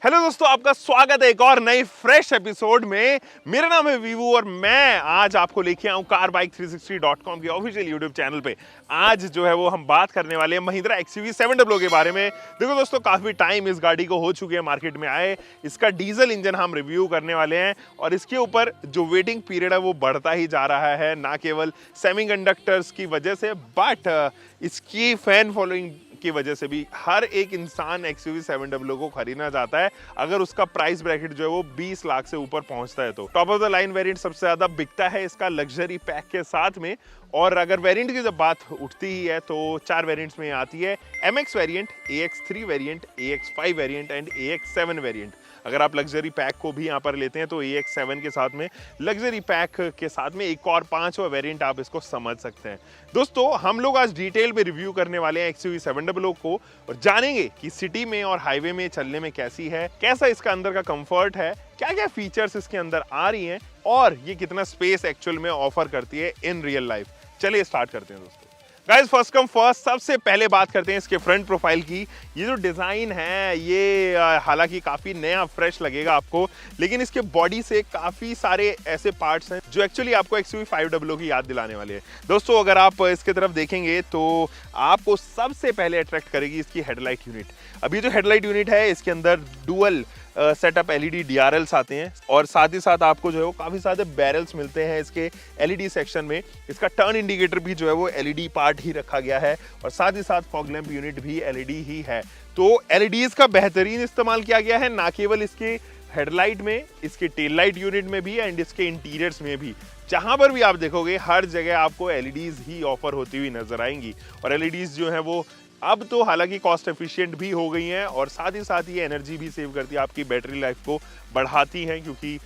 Hello दोस्तों, आपका स्वागत है एक और नई फ्रेश एपिसोड में। मेरा नाम है वीवू और मैं आज आपको लेके आऊं carbike360.com के ऑफिशियल यूट्यूब चैनल पे। आज जो है वो हम बात करने वाले हैं महिंद्रा XUV 700 के बारे में। देखो दोस्तों, काफ़ी टाइम इस गाड़ी को हो चुके हैं मार्केट में आए। इसका डीजल इंजन हम रिव्यू करने वाले हैं और इसके ऊपर जो वेटिंग पीरियड है वो बढ़ता ही जा रहा है, ना केवल सेमीकंडक्टर्स की वजह से बट इसकी फैन फॉलोइंग की वजह से भी। हर एक इंसान XUV 700 को खरीदना चाहता है अगर उसका प्राइस ब्रैकेट जो है वो 20 लाख से ऊपर पहुंचता है। तो top of the line variant सबसे ज्यादा बिकता है इसका लग्जरी पैक के साथ में। और अगर वेरिएंट की जब बात उठती ही है तो 4 वेरिएंट्स में आती है: MX variant, AX3 variant, AX5 variant and AX7 variant. अगर आप लग्जरी पैक को भी यहाँ पर लेते हैं तो AX7 के साथ में लग्जरी पैक के साथ में एक और 5वां वेरिएंट आप इसको समझ सकते हैं। दोस्तों, हम लोग आज डिटेल में रिव्यू करने वाले हैं XUV 700 को और जानेंगे कि सिटी में और हाईवे में चलने में कैसी है, कैसा इसका अंदर का कंफर्ट है, क्या क्या फीचर्स इसके अंदर आ रही हैं और ये कितना स्पेस एक्चुअल में ऑफर करती है इन रियल लाइफ। चलिए स्टार्ट करते हैं दोस्तों। गाइस, फर्स्ट कम फर्स्ट, सबसे पहले बात करते हैं इसके फ्रंट प्रोफाइल की। ये जो डिज़ाइन है ये हालांकि काफ़ी नया फ्रेश लगेगा आपको, लेकिन इसके बॉडी से काफ़ी सारे ऐसे पार्ट्स हैं जो एक्चुअली आपको XUV 500 की याद दिलाने वाले हैं। दोस्तों, अगर आप इसके तरफ देखेंगे तो आपको सबसे पहले अट्रैक्ट करेगी इसकी हेडलाइट यूनिट। अभी जो हेडलाइट यूनिट है इसके अंदर डुअल सेटअप LED DRLs आते हैं और साथ ही साथ आपको जो है वो काफ़ी सारे बैरल्स मिलते हैं इसके LED सेक्शन में। इसका टर्न इंडिकेटर भी जो है वो LED पार्ट ही रखा गया है और साथ ही साथ फॉग लैंप यूनिट भी LED ही है। तो LEDs का बेहतरीन इस्तेमाल किया गया है, ना केवल इसके हेडलाइट में, इसके टेल लाइट यूनिट में भी एंड इसके इंटीरियर्स में भी। जहां पर भी आप देखोगे हर जगह आपको LEDs ही ऑफर होती हुई नजर आएंगी। और LEDs जो है वो अब तो हालांकि कॉस्ट एफिशिएंट भी हो गई हैं और साथ ही साथ ये एनर्जी भी सेव करती है, आपकी बैटरी लाइफ को बढ़ाती हैं क्योंकि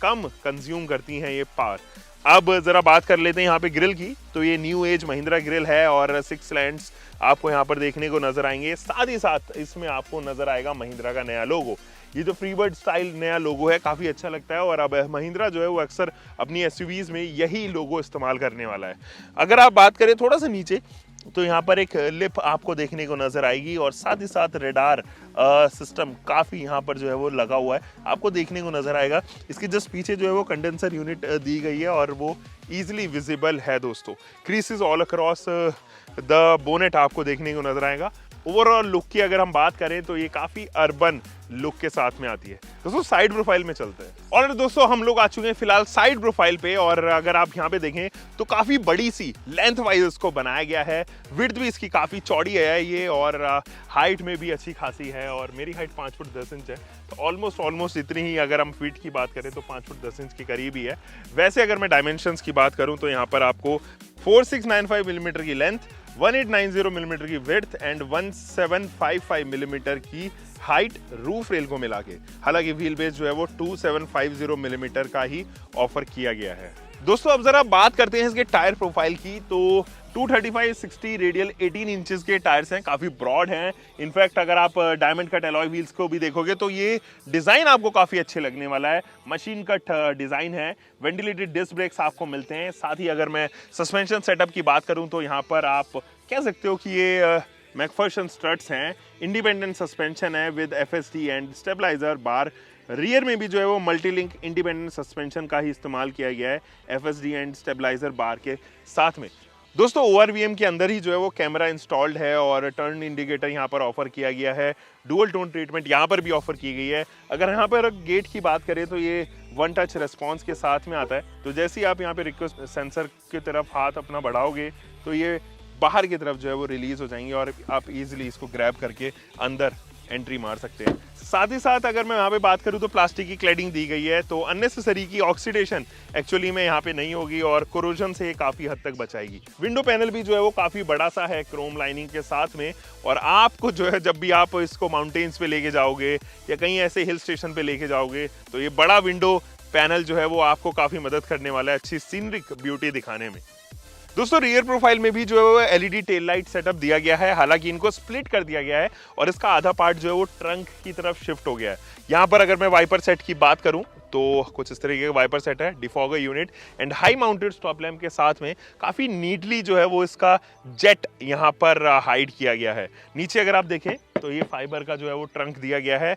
कम कंज्यूम करती हैं ये पावर। अब जरा बात कर लेते हैं यहाँ पे ग्रिल की। तो ये न्यू एज महिंद्रा ग्रिल है और 6 लैंड्स आपको यहाँ पर देखने को नजर आएंगे। साथ ही साथ इसमें आपको नजर आएगा महिंद्रा का नया लोगो। ये जो फ्रीबर्ड स्टाइल नया लोगो है काफ़ी अच्छा लगता है और अब महिंद्रा जो है वो अक्सर अपनी SUVs में यही लोगो इस्तेमाल करने वाला है। अगर आप बात करें थोड़ा सा नीचे तो यहाँ पर एक लिप आपको देखने को नजर आएगी और साथ ही साथ रेडार सिस्टम काफ़ी यहाँ पर जो है वो लगा हुआ है, आपको देखने को नजर आएगा। इसके जस्ट पीछे जो है वो कंडेंसर यूनिट दी गई है और वो ईजिली विजिबल है दोस्तों। Creases all across the bonnet आपको देखने को नजर आएगा। ओवरऑल लुक की अगर हम बात करें तो ये काफ़ी अर्बन लुक के साथ में आती है। दोस्तों, साइड प्रोफाइल में चलते हैं और दोस्तों हम लोग आ चुके हैं फिलहाल साइड प्रोफाइल पे। और अगर आप यहाँ पे देखें तो काफ़ी बड़ी सी लेंथ वाइज इसको बनाया गया है। विड्थ भी इसकी काफ़ी चौड़ी है ये और हाइट में भी अच्छी खासी है और मेरी हाइट 5 फुट 10 इंच है तो ऑलमोस्ट इतनी ही। अगर हम फीट की बात करें तो 5 फुट 10 इंच के करीब ही है। वैसे अगर मैं डायमेंशंस की बात करूँ तो यहाँ पर आपको 4695 मिलीमीटर की लेंथ, 1890 मिलीमीटर की विड्थ एंड 1755 मिलीमीटर की हाइट रूफ रेल को मिला के। हालांकि व्हील बेस जो है वो 2750 मिलीमीटर का ही ऑफर किया गया है। दोस्तों, अब जरा बात करते हैं इसके टायर प्रोफाइल की। तो 235/60 रेडियल 18 इंचेस के टायर्स हैं, काफ़ी ब्रॉड हैं। इनफैक्ट अगर आप डायमंड कट अलॉय व्हील्स को भी देखोगे तो ये डिज़ाइन आपको काफ़ी अच्छे लगने वाला है। मशीन कट डिज़ाइन है, वेंटिलेटेड डिस्क ब्रेक्स आपको मिलते हैं। साथ ही अगर मैं सस्पेंशन सेटअप की बात करूं तो यहाँ पर आप कह सकते हो कि ये मैकफर्सन स्ट्रट्स हैं। इंडिपेंडेंट सस्पेंशन है with FSD and stabiliser bar. Rear में भी जो है वो मल्टीलिंक इंडिपेंडेंट सस्पेंशन का ही इस्तेमाल किया गया है FSD एंड स्टेबलाइजर बार के साथ में। दोस्तों, ORVM के अंदर ही जो है वो कैमरा इंस्टॉल्ड है और टर्न इंडिकेटर यहाँ पर ऑफर किया गया है। डुअल टोन ट्रीटमेंट यहाँ पर भी ऑफर की गई है। अगर यहाँ पर गेट की बात करें तो ये वन टच रिस्पॉन्स के साथ में आता है। तो जैसे ही आप यहाँ पे रिक्वेस्ट सेंसर की तरफ हाथ अपना बढ़ाओगे तो ये बाहर की तरफ जो है वो रिलीज हो जाएंगे और आप इजीली इसको ग्रैब करके अंदर एंट्री मार सकते हैं। साथ ही साथ अगर मैं यहाँ पे बात करूँ तो प्लास्टिक की क्लैडिंग दी गई है तो अननेसेसरी की ऑक्सीडेशन एक्चुअली में यहाँ पे नहीं होगी और कोरोजन से ये काफ़ी हद तक बचाएगी। विंडो पैनल भी जो है वो काफ़ी बड़ा सा है क्रोम लाइनिंग के साथ में और आपको जो है जब भी आप इसको माउंटेन्स पे लेके जाओगे या कहीं ऐसे हिल स्टेशन पे लेके जाओगे तो ये बड़ा विंडो पैनल जो है वो आपको काफ़ी मदद करने वाला है अच्छी सीनरिक ब्यूटी दिखाने में। दोस्तों, रियर प्रोफाइल में भी जो है वो LED टेल लाइट सेटअप दिया गया है। हालांकि इनको स्प्लिट कर दिया गया है और इसका आधा पार्ट जो है वो ट्रंक की तरफ शिफ्ट हो गया है। यहाँ पर अगर मैं वाइपर सेट की बात करूं तो कुछ इस तरीके का वाइपर सेट है, defogger unit and high mounted stop lamp के साथ में काफ़ी नीटली जो है वो इसका जेट यहाँ पर हाइड किया गया है। नीचे अगर आप देखें तो ये फाइबर का जो है वो ट्रंक दिया गया है।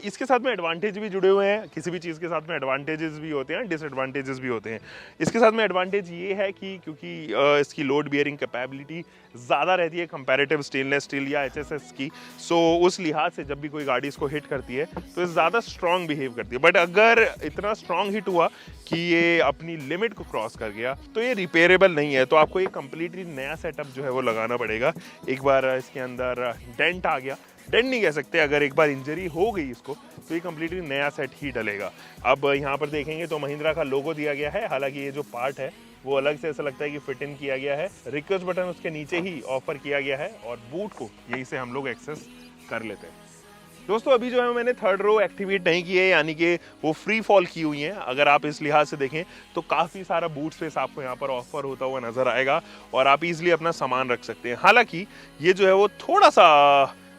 इसके साथ में एडवांटेज भी जुड़े हुए हैं। किसी भी चीज़ के साथ में एडवांटेजेस भी होते हैं, डिसएडवांटेजेस भी होते हैं। इसके साथ में एडवांटेज ये है कि क्योंकि इसकी लोड बियरिंग कैपेबिलिटी ज़्यादा रहती है कंपैरेटिव स्टेनलेस स्टील या HSS की, सो उस लिहाज से जब भी कोई गाड़ी इसको हिट करती है तो ये ज़्यादा स्ट्रॉन्ग बिहेव करती है। बट अगर इतना स्ट्रॉन्ग हिट हुआ कि ये अपनी लिमिट को क्रॉस कर गया तो ये रिपेयरेबल नहीं है, तो आपको एक कंप्लीटली नया सेटअप जो है वो लगाना पड़ेगा। एक बार इसके अंदर डेंट आ गया, डेंट नहीं कह सकते, अगर एक बार इंजरी हो गई इसको तो ये कंप्लीटली नया सेट ही डलेगा। अब यहाँ पर देखेंगे तो महिंद्रा का लोगो दिया गया है, हालांकि ये जो पार्ट है वो अलग से ऐसा लगता है कि फिट इन किया गया है। रिक्वेस्ट बटन उसके नीचे ही ऑफर किया गया है और बूट को यही से हम लोग एक्सेस कर लेते हैं। दोस्तों अभी जो है मैंने थर्ड रो एक्टिवेट नहीं की है, यानी कि वो फ्री फॉल की हुई है। अगर आप इस लिहाज से देखें तो काफ़ी सारा बूट स्पेस आपको यहाँ पर ऑफर होता हुआ नजर आएगा और आप इजीली अपना सामान रख सकते हैं। हालांकि ये जो है वो थोड़ा सा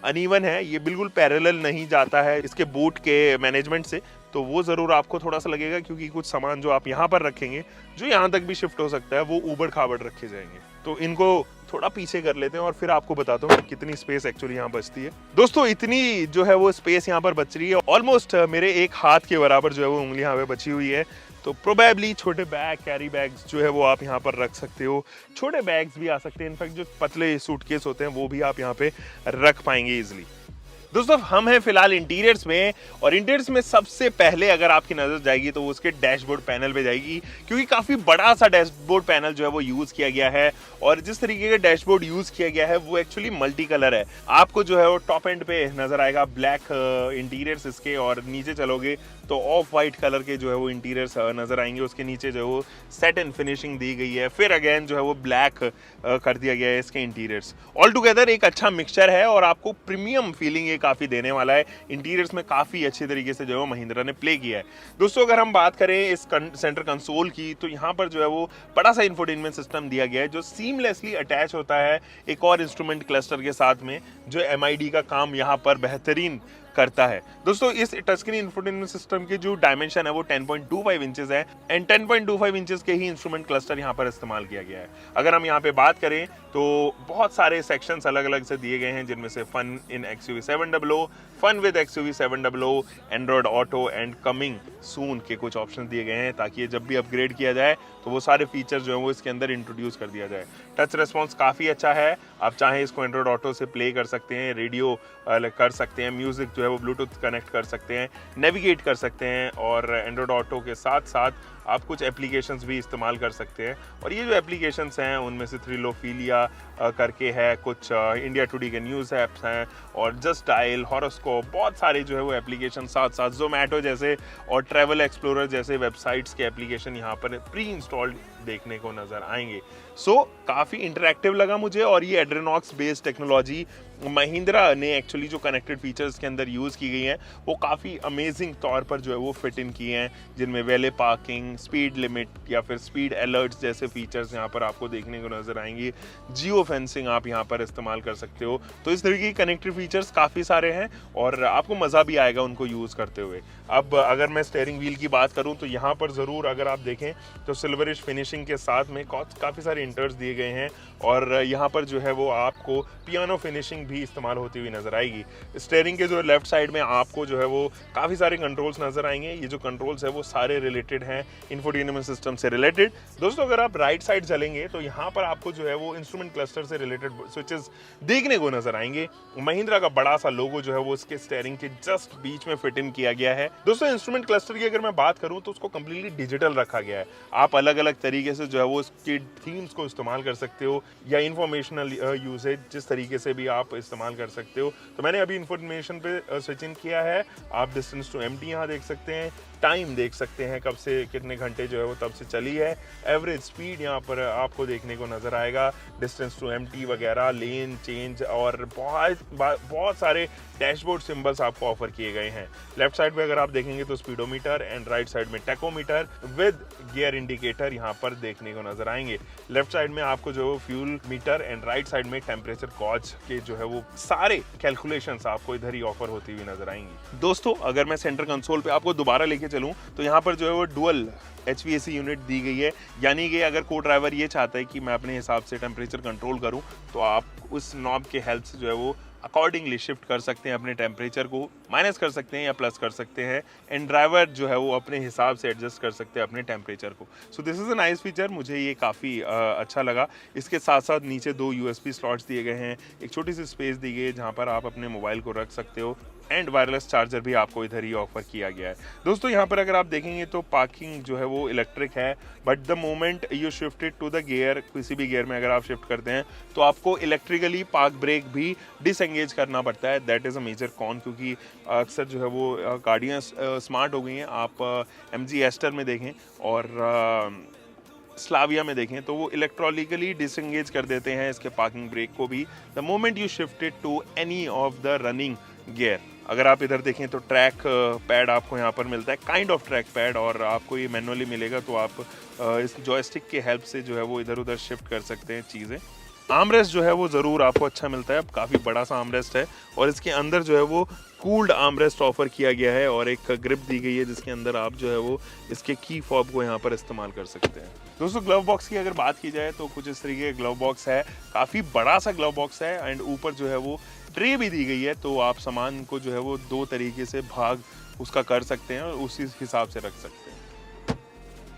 अनइवन है, ये बिल्कुल पैरेलल नहीं जाता है इसके बूट के मैनेजमेंट से, तो वो ज़रूर आपको थोड़ा सा लगेगा क्योंकि कुछ सामान जो आप यहाँ पर रखेंगे जो यहाँ तक भी शिफ्ट हो सकता है वो ऊबड़ खाबड़ रखे जाएंगे। तो इनको थोड़ा पीछे कर लेते हैं और फिर आपको बताता हूँ कितनी स्पेस एक्चुअली यहाँ बचती है। दोस्तों इतनी जो है वो स्पेस यहाँ पर बच रही है, ऑलमोस्ट मेरे एक हाथ के बराबर जो है वो उंगली यहाँ पे बची हुई है। तो प्रोबेबली छोटे बैग, कैरी बैग्स जो है वो आप यहाँ पर रख सकते हो। छोटे बैग्स भी आ सकते हैं, इनफैक्ट जो पतले सूटकेस होते हैं वो भी आप यहाँ पे रख पाएंगे इजिली। दोस्तों हम हैं फिलहाल इंटीरियर्स में, और इंटीरियर्स में सबसे पहले अगर आपकी नजर जाएगी तो वो उसके डैशबोर्ड पैनल पे जाएगी, क्योंकि काफी बड़ा सा डैशबोर्ड पैनल जो है वो यूज किया गया है। और जिस तरीके का डैशबोर्ड यूज किया गया है वो एक्चुअली मल्टी कलर है। आपको जो है वो टॉप एंड पे नजर आएगा ब्लैक इंटीरियर्स इसके, और नीचे चलोगे तो ऑफ वाइट कलर के जो है वो इंटीरियर्स नजर आएंगे। उसके नीचे जो है वो सेट एंड फिनिशिंग दी गई है, फिर अगेन जो है वो ब्लैक कर दिया गया है इसके इंटीरियर्स। ऑल टुगेदर एक अच्छा मिक्सचर है और आपको प्रीमियम फीलिंग काफी देने वाला है। इंटीरियर्स में काफी अच्छे तरीके से जो है महिंद्रा ने प्ले किया है। दोस्तों अगर हम बात करें इस सेंटर कंसोल की तो यहाँ पर जो है वो बड़ा सा इंफोटेनमेंट सिस्टम दिया गया है जो सीमलेसली अटैच होता है एक और इंस्ट्रूमेंट क्लस्टर के साथ में, जो MID का काम यहाँ पर बेहतरीन करता है। दोस्तों इस टच स्क्रीन इंफोटेनमेंट सिस्टम की जो डायमेंशन है वो 10.25 इंचेस है, एंड 10.25 इंचेस के ही इंस्ट्रूमेंट क्लस्टर यहाँ पर इस्तेमाल किया गया है। अगर हम यहाँ पे बात करें तो बहुत सारे सेक्शंस अलग अलग से दिए गए हैं, जिनमें से fun in XUV 700, fun with XUV 700, Android Auto and coming soon के कुछ ऑप्शन दिए गए हैं, ताकि जब भी अपग्रेड किया जाए तो वो सारे फीचर्स जो है वो इसके अंदर इंट्रोड्यूस कर दिया जाए। टच रेस्पॉन्स काफ़ी अच्छा है, आप चाहें इसको एंड्रॉइड ऑटो से प्ले कर सकते हैं, रेडियो कर सकते हैं, म्यूजिक जो है वो ब्लूटूथ कनेक्ट कर सकते हैं, नेविगेट कर सकते हैं, और एंड्रॉइड ऑटो के साथ साथ आप कुछ एप्लीकेशंस भी इस्तेमाल कर सकते हैं। और ये जो एप्लीकेशंस हैं उनमें से थ्रिलोफीलिया करके है, कुछ इंडिया टुडे के न्यूज़ ऐप्स हैं, और जस्ट डायल, हॉरोस्कोप, बहुत सारे जो है वो एप्लीकेशन, साथ साथ जोमेटो जैसे और ट्रैवल एक्सप्लोरर जैसे वेबसाइट्स के एप्लीकेशन यहाँ पर प्री इंस्टॉल्ड देखने को नजर आएंगे। सो काफ़ी इंटरैक्टिव लगा मुझे, और ये एड्रेनॉक्स बेस्ड टेक्नोलॉजी महिंद्रा ने एक्चुअली जो कनेक्टेड फीचर्स के अंदर यूज़ की गई हैं वो काफ़ी अमेजिंग तौर पर जो है वो फिट इन किए हैं, जिनमें वेले पार्किंग, स्पीड लिमिट या फिर स्पीड अलर्ट्स जैसे फीचर्स यहाँ पर आपको देखने को नजर आएंगे। जियो फेंसिंग आप यहाँ पर इस्तेमाल कर सकते हो। तो इस तरीके की कनेक्टेड फीचर्स काफ़ी सारे हैं और आपको मज़ा भी आएगा उनको यूज़ करते हुए। अब अगर मैं स्टीयरिंग व्हील की बात करूँ तो यहाँ पर ज़रूर अगर आप देखें तो सिल्वरिश फिनिशिंग के साथ में काफ़ी सारे इंटर्स दिए गए हैं, और यहाँ पर जो है वो आपको पियानो फिनिशिंग भी इस्तेमाल होती हुई नजर आएगी। स्टीयरिंग के जो लेफ्ट साइड में आपको जो है वो काफ़ी सारे कंट्रोल्स नजर आएंगे। ये जो कंट्रोल्स है वो सारे रिलेटेड हैं इंफोटेनमेंट सिस्टम से रिलेटेड। दोस्तों अगर आप राइट साइड चलेंगे तो यहाँ पर आपको जो है वो इंस्ट्रूमेंट क्लस्टर से रिलेटेड स्विचेस देखने को नजर आएंगे। महिंद्रा का बड़ा सा लोगो जो है वो उसके स्टीयरिंग के जस्ट बीच में फिट इन किया गया है। दोस्तों इंस्ट्रूमेंट क्लस्टर की अगर मैं बात करूँ तो उसको कंप्लीटली डिजिटल रखा गया है। आप अलग अलग तरीके से जो है वो उसकी थीम्स को इस्तेमाल कर सकते हो, या इंफॉर्मेशनल यूसेज जिस तरीके से भी आप इस्तेमाल कर सकते हो। तो मैंने अभी इंफॉर्मेशन पे स्विच इन किया है। आप डिस्टेंस टू एम्प्टी यहाँ देख सकते हैं, टाइम देख सकते हैं कब से कितने घंटे जो है वो तब से चली है, एवरेज स्पीड यहाँ पर आपको देखने को नजर आएगा, डिस्टेंस टू एम्प्टी वगैरह, लेन चेंज, और बहुत सारे डैशबोर्ड सिंबल्स आपको ऑफर किए गए हैं। लेफ्ट साइड पे अगर आप देखेंगे तो स्पीडोमीटर, एंड राइट साइड में टैकोमीटर विद गियर इंडिकेटर यहाँ पर देखने को नजर आएंगे। लेफ्ट साइड में आपको जो fuel metre, and right side में टेम्परेचर गॉज के जो है वो सारे कैलकुलेशंस आपको इधर ही ऑफर होती हुई नजर आएंगी। दोस्तों अगर मैं सेंटर कंसोल पे आपको दोबारा लेके चलूं तो यहाँ पर जो है वो डुअल HVAC यूनिट दी गई है, यानी कि अगर को ड्राइवर ये चाहता है कि मैं अपने हिसाब से टेम्परेचर कंट्रोल करूं तो आप उस नॉब के हेल्प से जो है वो अकॉर्डिंगली शिफ्ट कर सकते हैं, अपने टेम्परेचर को माइनस कर सकते हैं या प्लस कर सकते हैं, एंड ड्राइवर जो है वो अपने हिसाब से एडजस्ट कर सकते हैं अपने टेम्परेचर को। So this is a nice feature, मुझे ये काफ़ी अच्छा लगा। इसके साथ साथ नीचे 2 USB स्लॉट्स दिए गए हैं, एक छोटी सी स्पेस दी गई है जहाँ पर आप अपने मोबाइल को रख सकते हो, एंड वायरलेस चार्जर भी आपको इधर ही ऑफर किया गया है। दोस्तों यहाँ पर अगर आप देखेंगे तो पार्किंग जो है वो इलेक्ट्रिक है, but the moment you shifted to the gear, किसी भी गियर में अगर आप शिफ्ट करते हैं तो आपको इलेक्ट्रिकली पार्क ब्रेक भी डिसएंगेज करना पड़ता है। That is a major con, क्योंकि अक्सर जो है वो गाड़ियाँ स्मार्ट हो गई हैं। आप MG एस्टर में देखें और स्लाविया में देखें तो वो इलेक्ट्रॉनिकली डिसएंगेज कर देते हैं इसके पार्किंग ब्रेक को भी the moment you shifted to any of the running gear. अगर आप इधर देखें तो ट्रैक पैड आपको यहाँ पर मिलता है, काइंड ऑफ ट्रैक पैड, और आपको ये मैनुअली मिलेगा, तो आप इस जॉयस्टिक के हेल्प से जो है वो इधर उधर शिफ्ट कर सकते हैं चीज़ें। आर्मरेस्ट जो है वो ज़रूर आपको अच्छा मिलता है, काफ़ी बड़ा सा आर्मरेस्ट है, और इसके अंदर जो है वो कूल्ड आर्मरेस्ट ऑफर किया गया है, और एक ग्रिप दी गई है जिसके अंदर आप जो है वो इसके की फॉब को यहाँ पर इस्तेमाल कर सकते हैं। दोस्तों ग्लव बॉक्स की अगर बात की जाए तो कुछ इस तरीके का ग्लव बॉक्स है, काफ़ी बड़ा सा ग्लव बॉक्स है, एंड ऊपर जो है वो ट्रे भी दी गई है, तो आप सामान को जो है वो 2 तरीके से भाग उसका कर सकते हैं और उसी हिसाब से रख सकते हैं।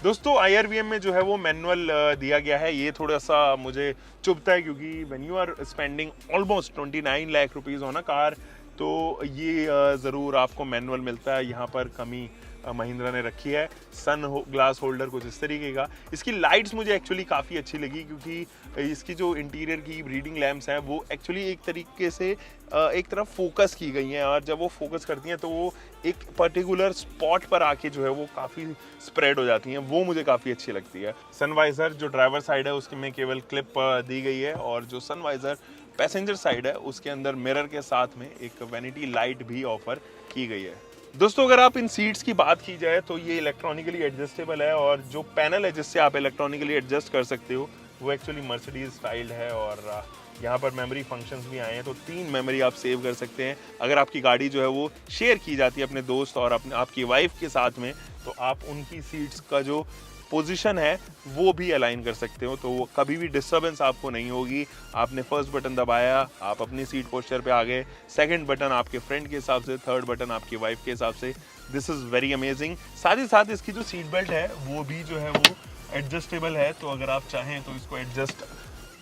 दोस्तों IRVM में जो है वो मैनुअल दिया गया है, ये थोड़ा सा मुझे चुभता है, क्योंकि when you are spending almost 29 lakh rupees on a car, तो ये ज़रूर आपको मैनुअल मिलता है। यहाँ पर कमी महिंद्रा ने रखी है। सन ग्लास होल्डर कुछ इस तरीके का। इसकी लाइट्स मुझे एक्चुअली काफ़ी अच्छी लगी, क्योंकि इसकी जो इंटीरियर की रीडिंग लैम्प्स हैं वो एक्चुअली एक तरीके से एक तरफ फोकस की गई हैं, और जब वो फोकस करती हैं तो वो एक पर्टिकुलर स्पॉट पर आके जो है वो काफ़ी स्प्रेड हो जाती हैं, वो मुझे काफ़ी अच्छी लगती है। सनवाइज़र जो ड्राइवर साइड है उसके में केवल क्लिप दी गई है, और जो सनवाइज़र पैसेंजर साइड है उसके अंदर मिरर के साथ में एक वैनिटी लाइट भी ऑफर की गई है। दोस्तों अगर आप इन सीट्स की बात की जाए तो ये इलेक्ट्रॉनिकली एडजस्टेबल है, और जो पैनल है जिससे आप इलेक्ट्रॉनिकली एडजस्ट कर सकते हो वो एक्चुअली मर्सिडीज स्टाइल्ड है, और यहाँ पर मेमोरी फंक्शंस भी आए हैं, तो 3 मेमोरी आप सेव कर सकते हैं। अगर आपकी गाड़ी जो है वो शेयर की जाती है अपने दोस्त और अपने आपकी वाइफ के साथ में, तो आप उनकी सीट्स का जो पोजीशन है वो भी अलाइन कर सकते हो, तो वो कभी भी डिस्टर्बेंस आपको नहीं होगी। आपने फर्स्ट बटन दबाया, आप अपनी सीट पोस्चर पे आ गए, सेकंड बटन आपके फ्रेंड के हिसाब से, थर्ड बटन आपकी वाइफ के हिसाब से। This is very amazing. साथ ही साथ इसकी जो सीट बेल्ट है वो भी जो है वो एडजस्टेबल है, तो अगर आप चाहें तो इसको एडजस्ट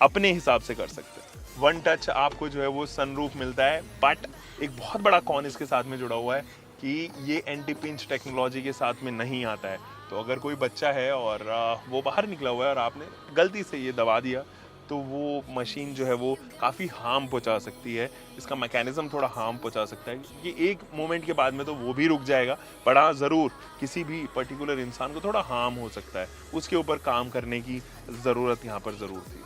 अपने हिसाब से कर सकते हैं। वन टच आपको जो है वो सनरूफ मिलता है, बट एक बहुत बड़ा कॉन इसके साथ में जुड़ा हुआ है कि ये एंटी पिंच टेक्नोलॉजी के साथ में नहीं आता है। तो अगर कोई बच्चा है और वो बाहर निकला हुआ है और आपने गलती से ये दबा दिया, तो वो मशीन जो है वो काफ़ी हार्म पहुंचा सकती है। इसका मैकेनिज्म थोड़ा हार्म पहुंचा सकता है कि एक मोमेंट के बाद में तो वो भी रुक जाएगा, पर हाँ ज़रूर किसी भी पर्टिकुलर इंसान को थोड़ा हार्म हो सकता है। उसके ऊपर काम करने की ज़रूरत यहाँ पर ज़रूर थी।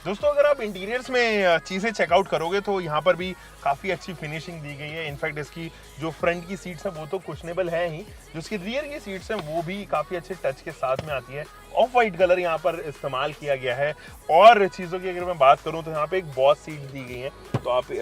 दोस्तों अगर आप इंटीरियर्स में चीज़ें चेकआउट करोगे तो यहाँ पर भी काफ़ी अच्छी फिनिशिंग दी गई है। इनफैक्ट इसकी जो फ्रंट की सीट्स हैं वो तो कुशनेबल है ही, जो इसकी रियर की सीट्स हैं वो भी काफ़ी अच्छे टच के साथ में आती है। ऑफ वाइट कलर यहाँ पर इस्तेमाल किया गया है। और चीज़ों की अगर मैं बात करूँ तो यहाँ पे एक बॉस सीट दी गई है, तो आप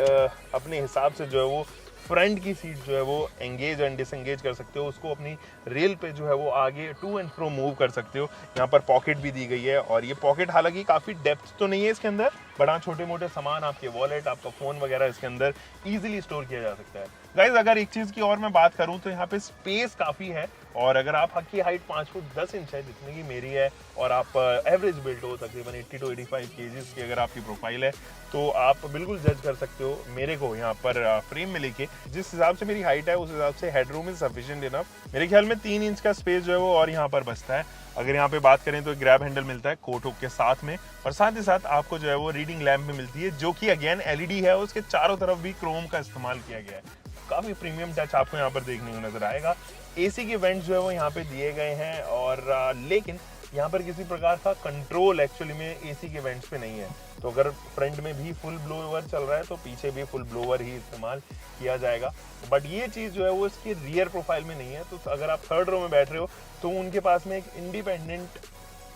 अपने हिसाब से जो है वो फ्रंट की सीट जो है वो एंगेज एंड डिसएंगेज कर सकते हो, उसको अपनी रेल पे जो है वो आगे टू एंड फ्रो मूव कर सकते हो। यहाँ पर पॉकेट भी दी गई है, और ये पॉकेट हालांकि काफ़ी डेप्थ तो नहीं है इसके अंदर, बड़ा छोटे मोटे सामान, आपके वॉलेट, आपका फ़ोन वगैरह इसके अंदर इजीली स्टोर किया जा सकता है। गाइज अगर एक चीज़ की और मैं बात करूँ तो यहाँ पे स्पेस काफ़ी है, और अगर आप की हाइट 5 फुट 10 इंच है जितनी की मेरी है, और आप एवरेज बिल्ड हो तकरीबन 80 to 85 kgs की अगर आपकी प्रोफाइल है, तो आप बिल्कुल जज कर सकते हो मेरे को यहाँ पर फ्रेम में लेके। जिस हिसाब से मेरी हाइट है उस हिसाब से हेडरूम इज सफिशिएंट इनफ। मेरे ख्याल में 3 इंच का स्पेस जो है वो और यहाँ पर बचता है। अगर यहाँ पे बात करें तो ग्रैब हैंडल मिलता है कोट हुक के साथ में, और साथ ही साथ आपको जो है वो रीडिंग लैम्प भी मिलती है, जो कि अगेन LED है, उसके चारों तरफ भी क्रोम का इस्तेमाल किया गया है। काफ़ी प्रीमियम टच आपको यहाँ पर देखने को नजर आएगा। AC के वेंट्स जो है वो यहाँ पे दिए गए हैं, और लेकिन यहाँ पर किसी प्रकार का कंट्रोल एक्चुअली में AC के वेंट्स पे नहीं है। तो अगर फ्रंट में भी फुल ब्लोअर चल रहा है तो पीछे भी फुल ब्लोअर ही इस्तेमाल किया जाएगा, बट ये चीज़ जो है वो इसकी रियर प्रोफाइल में नहीं है। तो अगर आप थर्ड रो में बैठ रहे हो तो उनके पास में एक इंडिपेंडेंट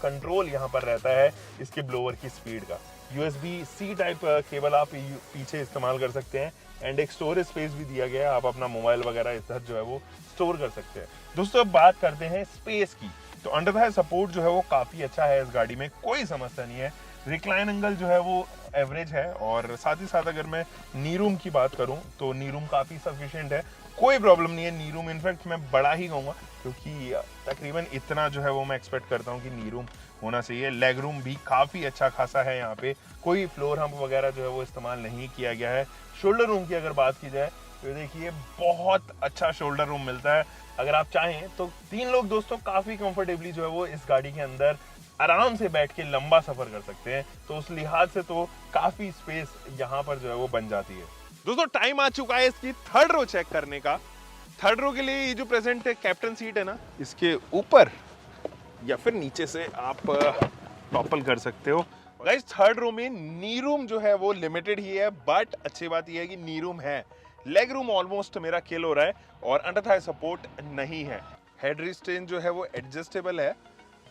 कंट्रोल यहाँ पर रहता है इसके ब्लोअर की स्पीड का। USB-C टाइप केबल आप पीछे इस्तेमाल कर सकते हैं, एंड एक स्टोरेज स्पेस भी दिया गया है, आप अपना मोबाइल वगैरह इधर जो है वो स्टोर कर सकते हैं। दोस्तों अब बात करते हैं स्पेस की, तो अंडर द सपोर्ट जो है वो काफ़ी अच्छा है इस गाड़ी में, कोई समस्या नहीं है। रिक्लाइन एंगल जो है वो एवरेज है, और साथ ही साथ अगर मैं नी रूम की बात करूं तो नी रूम काफ़ी सफिशिएंट है, कोई प्रॉब्लम नहीं है नी रूम। इनफैक्ट मैं बड़ा ही कहूँगा, क्योंकि तकरीबन इतना जो है वो मैं एक्सपेक्ट करता हूँ कि नी रूम होना चाहिए। लेग रूम भी काफ़ी अच्छा खासा है, यहाँ पे कोई फ्लोर हम्प वगैरह जो है वो इस्तेमाल नहीं किया गया है। शोल्डर रूम की अगर बात की जाए तो देखिए बहुत अच्छा शोल्डर रूम मिलता है। अगर आप चाहें तो 3 लोग दोस्तों काफ़ी कंफर्टेबली जो है वो इस गाड़ी के अंदर आराम से बैठ के लंबा सफर कर सकते हैं, तो उस लिहाज से तो काफी स्पेस यहाँ पर जो है वो बन जाती है। दोस्तों टाइम आ चुका है इसकी थर्ड रो चेक करने का। थर्ड रो के लिए ये जो प्रेजेंट है कैप्टन सीट है ना, इसके ऊपर या फिर नीचे से आप टॉपल कर सकते हो। गाइस थर्ड रो में नी रूम जो है वो लिमिटेड ही है, बट अच्छी बात यह है कि नी रूम है। लेग रूम ऑलमोस्ट मेरा किल हो रहा है और अंडर थाई सपोर्ट नहीं है। हेड रिस्ट्रेन जो है वो एडजस्टेबल है,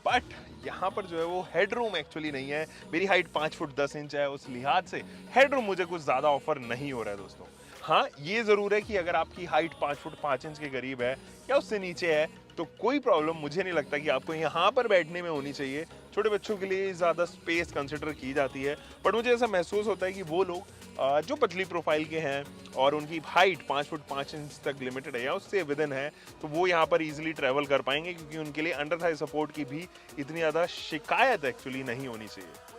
बट यहाँ पर जो है वो हेड रूम एक्चुअली नहीं है। मेरी हाइट 5 फुट 10 इंच है, उस लिहाज से हेड रूम मुझे कुछ ज़्यादा ऑफर नहीं हो रहा है दोस्तों। हाँ ये ज़रूर है कि अगर आपकी हाइट 5 फुट 5 इंच के करीब है या उससे नीचे है तो कोई प्रॉब्लम मुझे नहीं लगता कि आपको यहाँ पर बैठने में होनी चाहिए। छोटे बच्चों के लिए ज़्यादा स्पेस कंसिडर की जाती है, बट मुझे ऐसा महसूस होता है कि वो लोग जो पतली प्रोफाइल के हैं और उनकी हाइट 5 फुट 5 इंच तक लिमिटेड है या उससे विदिन है, तो वो यहाँ पर इजीली ट्रैवल कर पाएंगे, क्योंकि उनके लिए अंडर थाई सपोर्ट की भी इतनी ज़्यादा शिकायत एक्चुअली नहीं होनी चाहिए।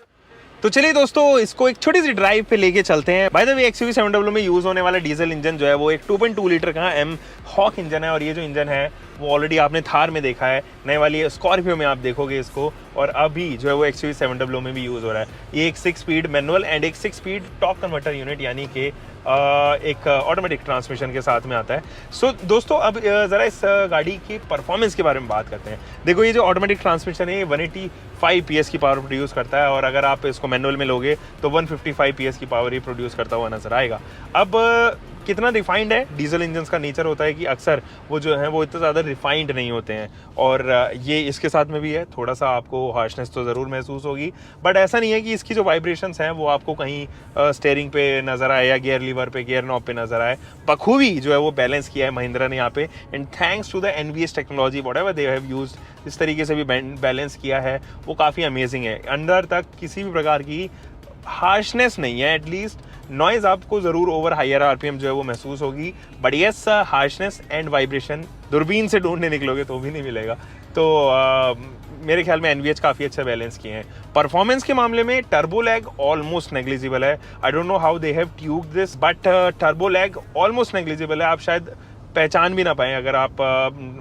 तो चलिए दोस्तों इसको एक छोटी सी ड्राइव पे लेके चलते हैं। बाय द वे XUV700 में यूज होने वाला डीजल इंजन जो है वो एक 2.2 लीटर का M हॉक इंजन है, और ये जो इंजन है वो ऑलरेडी आपने थार में देखा है, नए वाली स्कॉर्पियो में आप देखोगे इसको, और अभी जो है वो XUV700 में भी यूज हो रहा है। ये एक 6 स्पीड मैनुअल एंड एक 6 स्पीड टॉर्क कन्वर्टर यूनिट यानी कि एक ऑटोमेटिक ट्रांसमिशन के साथ में आता है। सो दोस्तों अब ज़रा इस गाड़ी की परफॉर्मेंस के बारे में बात करते हैं। देखो ये जो ऑटोमेटिक ट्रांसमिशन है ये 185 PS की पावर प्रोड्यूस करता है, और अगर आप इसको मैनुअल में लोगे तो 155 PS की पावर ही प्रोड्यूस करता हुआ नजर आएगा। अब कितना रिफाइंड है, डीजल इंजन का नेचर होता है कि अक्सर वो जो है वो इतना ज़्यादा रिफाइंड नहीं होते हैं, और ये इसके साथ में भी है। थोड़ा सा आपको हार्शनेस तो ज़रूर महसूस होगी, बट ऐसा नहीं है कि इसकी जो वाइब्रेशंस हैं वो आपको कहीं स्टेयरिंग पे नज़र आए या गियर लीवर पे, गियर नॉब पे नज़र आए। बखूबी जो है वो बैलेंस किया है महिंद्रा ने यहाँ पे, and thanks to the NVS technology whatever they have used, इस तरीके से भी बैलेंस किया है वो काफ़ी अमेजिंग है। अंदर तक किसी भी प्रकार की हार्शनेस नहीं है, एटलीस्ट नॉइज आपको जरूर ओवर हायर RPM जो है वो महसूस होगी, but yes harshness and vibration दूरबीन से ढूंढने निकलोगे तो भी नहीं मिलेगा। तो मेरे ख्याल में NVH काफ़ी अच्छा बैलेंस किए हैं। परफॉर्मेंस के मामले में टर्बो लैग ऑलमोस्ट नेग्लिजिबल है। I don't know how they have tuned this, but turbo lag almost negligible है। आप शायद पहचान भी ना पाए अगर आप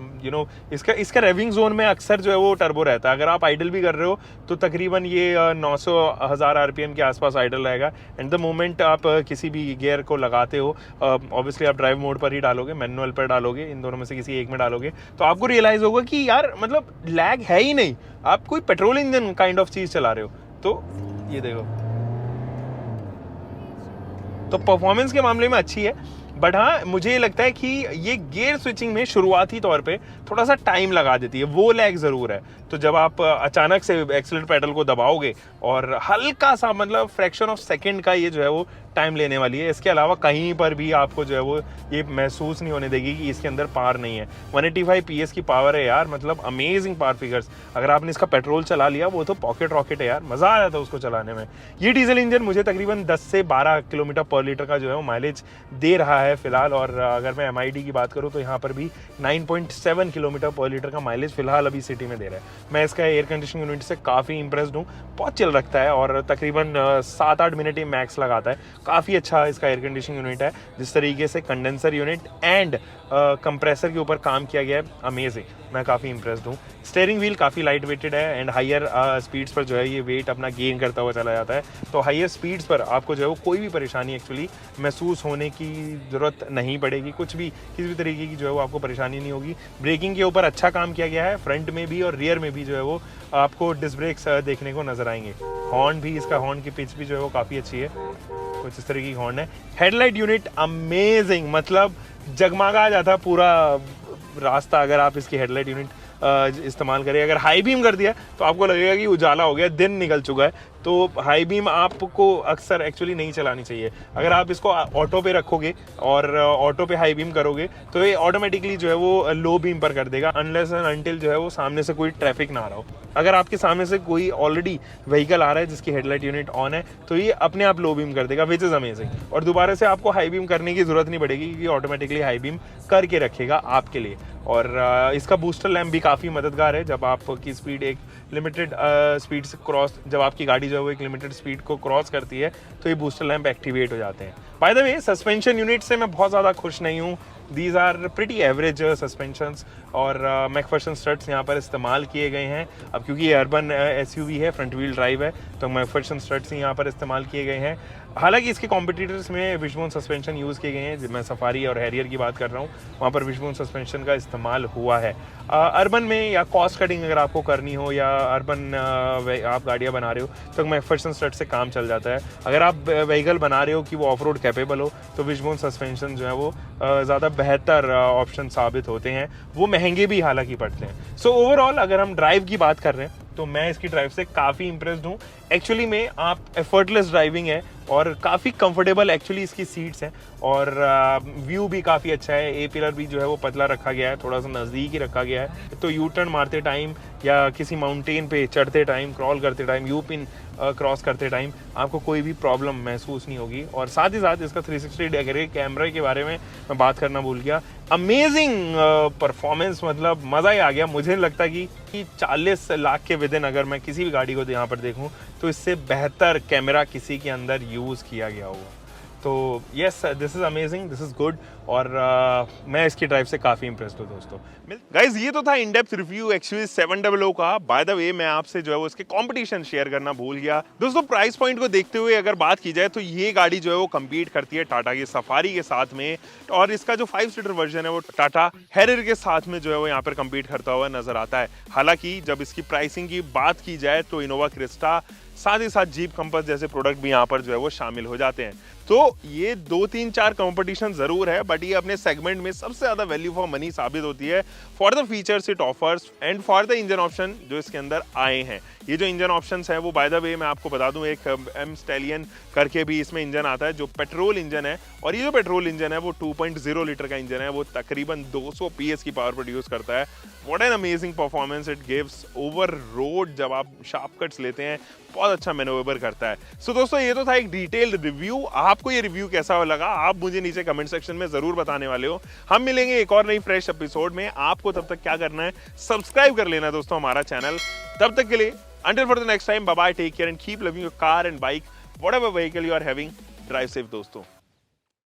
इसका रेविंग जोन में अक्सर जो है वो टर्बो रहता है। अगर आप आइडल भी कर रहे हो तो तकरीबन ये 900-1000 RPM के आसपास आइडल रहेगा, एंड द मोमेंट आप किसी भी गियर को लगाते हो, ऑब्वियसली आप ड्राइव मोड पर ही डालोगे, मैनुअल पर डालोगे, इन दोनों में से किसी एक में डालोगे, तो आपको रियलाइज होगा कि यार मतलब लैग है ही नहीं, आप कोई पेट्रोल इंजन काइंड ऑफ चीज़ चला रहे हो। तो ये देखो, तो परफॉर्मेंस के मामले में अच्छी है, बट हाँ मुझे लगता है कि ये गियर स्विचिंग में शुरुआती तौर पे थोड़ा सा टाइम लगा देती है, वो लैग ज़रूर है। तो जब आप अचानक से एक्सीलरेटर पैडल को दबाओगे और हल्का सा मतलब फ्रैक्शन ऑफ सेकंड का ये जो है वो टाइम लेने वाली है, इसके अलावा कहीं पर भी आपको जो है वो ये महसूस नहीं होने देगी कि इसके अंदर पावर नहीं है। 185 PS की पावर है यार, मतलब अमेजिंग पावर फिगर्स। अगर आपने इसका पेट्रोल चला लिया वो तो पॉकेट रॉकेट है यार, मज़ा आ जाता है उसको चलाने में। ये डीजल इंजन मुझे तकरीबन 10 से 12 किलोमीटर पर लीटर का जो है वो माइलेज दे रहा है फिलहाल, और अगर मैं MID की बात करूँ तो यहाँ पर भी 9.7 किलोमीटर पर लीटर का माइलेज फिलहाल अभी सिटी में दे रहा है। मैं इसका एयर कंडीशनिंग यूनिट से काफ़ी इंप्रेस्ड हूँ, बहुत चिल रखता है और तकरीबन 7-8 मिनट ही मैक्स लगाता है। काफ़ी अच्छा इसका एयर कंडीशनिंग यूनिट है, जिस तरीके से कंडेंसर यूनिट एंड कंप्रेसर के ऊपर काम किया गया है, अमेजिंग, मैं काफ़ी इंप्रेस्ड हूँ। स्टीयरिंग व्हील काफ़ी लाइट वेटेड है एंड हायर स्पीड्स पर जो है ये वेट अपना गेन करता हुआ चला जाता है, तो हायर स्पीड्स पर आपको जो है वो कोई भी परेशानी एक्चुअली महसूस होने की ज़रूरत नहीं पड़ेगी, कुछ भी किसी भी तरीके की जो है वो आपको परेशानी नहीं होगी। ब्रेकिंग के ऊपर अच्छा काम किया गया है, फ्रंट में भी और रियर में भी जो है वो आपको डिस्क ब्रेक्स देखने को नजर आएंगे। हॉर्न भी, इसका हॉर्न की पिच भी जो है वो काफ़ी अच्छी है, कुछ इस तरह की हॉर्न है। हेडलाइट यूनिट अमेजिंग, मतलब जगमगा जाता पूरा रास्ता अगर आप इसकी हेडलाइट यूनिट इस्तेमाल करें। अगर हाई बीम कर दिया तो आपको लगेगा कि उजाला हो गया, दिन निकल चुका है, तो हाई बीम आपको अक्सर एक्चुअली नहीं चलानी चाहिए। अगर आप इसको ऑटो पे रखोगे और ऑटो पे हाई बीम करोगे तो ये ऑटोमेटिकली जो है वो लो बीम पर कर देगा, अनलेस एंड अनटिल जो है वो सामने से कोई ट्रैफिक ना आ रहा हो। अगर आपके सामने से कोई ऑलरेडी व्हीकल आ रहा है जिसकी हेडलाइट यूनिट ऑन है तो ये अपने आप लो बीम कर देगा, विच इज़ अमेजिंग। और दोबारा से आपको हाई बीम करने की जरूरत नहीं पड़ेगी क्योंकि ऑटोमेटिकली हाई बीम करके रखेगा आपके लिए। और इसका बूस्टर लैम्प भी काफ़ी मददगार है। जब आपकी स्पीड एक लिमिटेड स्पीड से क्रॉस, जब आपकी गाड़ी जो है वो एक लिमिटेड स्पीड को क्रॉस करती है तो ये बूस्टर लैम्प एक्टिवेट हो जाते हैं। By the way, suspension unit से मैं बहुत ज़्यादा खुश नहीं हूँ। These are pretty average suspensions और मैकफर्सन स्ट्रट्स यहाँ पर इस्तेमाल किए गए हैं। अब क्योंकि ये अर्बन SUV है, फ्रंट व्हील ड्राइव है, तो मैकफर्सन स्ट्रट्स यहाँ पर इस्तेमाल किए गए हैं। हालांकि इसके कॉम्पिटिटर्स में विशबोन सस्पेंशन यूज़ किए गए हैं। मैं सफारी और हैरियर की बात कर रहा हूँ, वहाँ पर विशबोन सस्पेंशन का इस्तेमाल हुआ है। अर्बन में या कॉस्ट कटिंग अगर आपको करनी हो या अर्बन आप गाड़ियाँ बना रहे हो तो मैकफर्सन स्ट्रट से काम चल जाता है। अगर आप व्हीकल बना रहे हो कि वो ऑफ रोड कैपेबल हो तो विशबोन सस्पेंशन जो है वो ज़्यादा बेहतर ऑप्शन साबित होते हैं। वो महंगे भी हालांकि पड़ते हैं। सो ओवरऑल अगर हम ड्राइव की बात कर रहे हैं तो मैं इसकी ड्राइव से काफ़ी इंप्रेस्ड हूँ। एक्चुअली में आप एफर्टलेस ड्राइविंग है और काफ़ी कंफर्टेबल एक्चुअली इसकी सीट्स हैं और व्यू भी काफ़ी अच्छा है। ए पिलर भी जो है वो पतला रखा गया है, थोड़ा सा नज़दीक ही रखा गया है, तो यू टर्न मारते टाइम या किसी माउंटेन पे चढ़ते टाइम, क्रॉल करते टाइम, यू पिन क्रॉस करते टाइम आपको कोई भी प्रॉब्लम महसूस नहीं होगी। और साथ ही साथ इसका 360 डिग्री कैमरे के बारे में मैं बात करना भूल गया। अमेजिंग परफॉर्मेंस, मतलब मज़ा ही आ गया। मुझे नहीं लगता कि 40 लाख के विदिन अगर मैं किसी भी गाड़ी को यहाँ पर देखूँ तो इससे बेहतर कैमरा किसी के अंदर यूज़ किया गया होगा। तो yes, this is amazing, this is good और मैं इसकी ड्राइव से काफ़ी इंप्रेस्ड हूँ दोस्तों। गाइज ये तो था इन डेप्थ रिव्यू XUV 700 का। बाय द वे मैं आपसे जो है वो इसके कंपटीशन शेयर करना भूल गया दोस्तों। प्राइस पॉइंट को देखते हुए अगर बात की जाए तो ये गाड़ी जो है वो कम्पीट करती है टाटा की सफारी के साथ में, और इसका जो 5 सीटर वर्जन है वो टाटा हैरियर के साथ में जो है वो यहाँ पर कम्पीट करता हुआ नजर आता है। हालांकि जब इसकी प्राइसिंग की बात की जाए तो इनोवा क्रिस्टा, साथ ही साथ जीप कंपास जैसे प्रोडक्ट भी यहाँ पर जो है वो शामिल हो जाते हैं। तो ये 2, 3, 4 कंपटीशन जरूर है, बट ये अपने सेगमेंट में सबसे ज्यादा वैल्यू फॉर मनी साबित होती है for the features it offers and for the engine option जो इसके अंदर आए हैं। ये जो इंजन ऑप्शंस हैं वो बाय द वे मैं आपको बता दूं, एक M स्टैलियन करके भी इसमें इंजन आता है जो पेट्रोल इंजन है, और ये जो पेट्रोल इंजन है वो 2.0 लीटर का इंजन है, वो तकरीबन 200 PS की पावर प्रोड्यूस करता है। What an amazing performance it gives over road. जब आप शार्प कट्स लेते हैं बहुत अच्छा मैनोवर करता है। सो दोस्तों ये तो था एक डिटेल्ड रिव्यू। आपको ये रिव्यू कैसा लगा आप मुझे नीचे कमेंट सेक्शन में जरूर बताने वाले हो। हम मिलेंगे एक और नई फ्रेश एपिसोड में। आपको तब तक क्या करना है, सब्सक्राइब कर लेना दोस्तों हमारा चैनल। तब तक के लिए until for the next time, bye bye, take care and keep loving your car and bike, whatever vehicle you are having. Drive safe दोस्तों।